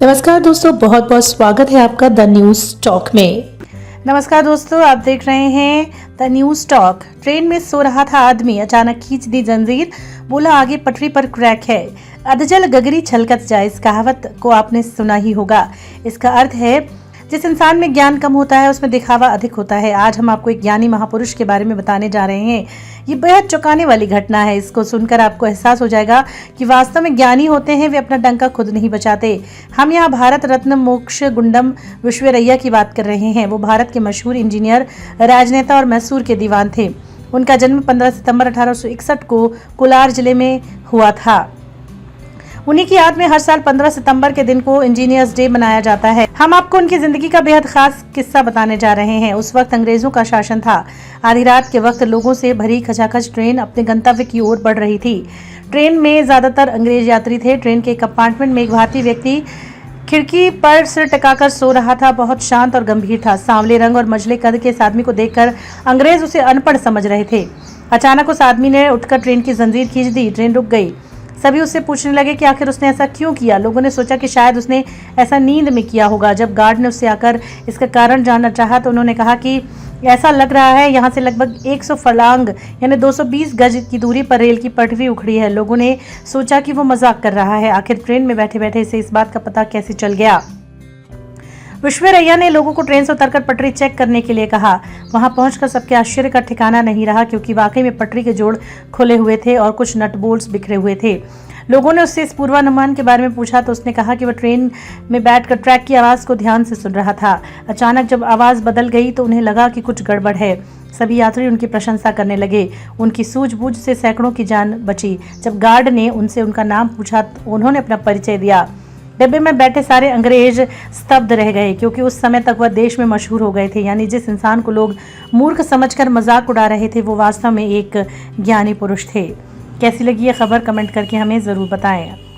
नमस्कार दोस्तों, बहुत बहुत स्वागत है आपका द न्यूज टॉक में। नमस्कार दोस्तों, आप देख रहे हैं द न्यूज टॉक। ट्रेन में सो रहा था आदमी, अचानक खींच दी जंजीर, बोला आगे पटरी पर क्रैक है। अधजल गगरी छलकत जाए, इस कहावत को आपने सुना ही होगा। इसका अर्थ है जिस इंसान में ज्ञान कम होता है उसमें दिखावा अधिक होता है। आज हम आपको एक ज्ञानी महापुरुष के बारे में बताने जा रहे हैं। ये बेहद चौंकाने वाली घटना है। इसको सुनकर आपको एहसास हो जाएगा कि वास्तव में ज्ञानी होते हैं वे अपना डंका खुद नहीं बचाते। हम यहाँ भारत रत्न मोक्ष गुंडम विश्वेरैया की बात कर रहे हैं। वो भारत के मशहूर इंजीनियर, राजनेता और मैसूर के दीवान थे। उनका जन्म 15 सितंबर 1861 को कोलार जिले में हुआ था। उन्हीं की याद में हर साल 15 सितंबर के दिन को इंजीनियर्स डे मनाया जाता है। हम आपको उनकी जिंदगी का बेहद खास किस्सा बताने जा रहे हैं। उस वक्त अंग्रेजों का शासन था। आधी रात के वक्त लोगों से भरी खचाखच ट्रेन अपने गंतव्य की ओर बढ़ रही थी। ट्रेन में ज्यादातर अंग्रेज यात्री थे। ट्रेन के कंपार्टमेंट में एक भारतीय व्यक्ति खिड़की पर सिर टिकाकर सो रहा था। बहुत शांत और गंभीर था। सांवले रंग और मझले कद के इस आदमी को देखकर अंग्रेज उसे अनपढ़ समझ रहे थे। अचानक उस आदमी ने उठकर ट्रेन की जंजीर खींच दी। ट्रेन रुक गई। सभी उससे पूछने लगे कि आखिर उसने ऐसा क्यों किया। लोगों ने सोचा कि शायद उसने ऐसा नींद में किया होगा। जब गार्ड ने उससे आकर इसका कारण जानना चाहा तो उन्होंने कहा कि ऐसा लग रहा है यहाँ से लगभग 100 फर्लांग यानी 220 गज की दूरी पर रेल की पटरी उखड़ी है। लोगों ने सोचा कि वो मजाक कर रहा है। आखिर ट्रेन में बैठे बैठे इसे इस बात का पता कैसे चल गया। विश्वेरैया ने लोगों को ट्रेन से उतरकर पटरी चेक करने के लिए कहा। वहां पहुंचकर सबके आश्चर्य का ठिकाना नहीं रहा, क्योंकि वाकई में पटरी के जोड़ खुले हुए थे और कुछ नट बोल्ट्स बिखरे हुए थे। लोगों ने उससे इस पूर्वानुमान के बारे में पूछा तो उसने कहा कि वह ट्रेन में बैठकर ट्रैक की आवाज़ को ध्यान से सुन रहा था। अचानक जब आवाज़ बदल गई तो उन्हें लगा कि कुछ गड़बड़ है। सभी यात्री उनकी प्रशंसा करने लगे। उनकी सूझबूझ से सैकड़ों की जान बची। जब गार्ड ने उनसे उनका नाम पूछा तो उन्होंने अपना परिचय दिया। डिब्बे में बैठे सारे अंग्रेज स्तब्ध रह गए, क्योंकि उस समय तक वह देश में मशहूर हो गए थे। यानी जिस इंसान को लोग मूर्ख समझकर मजाक उड़ा रहे थे वो वास्तव में एक ज्ञानी पुरुष थे। कैसी लगी ये खबर कमेंट करके हमें ज़रूर बताएं।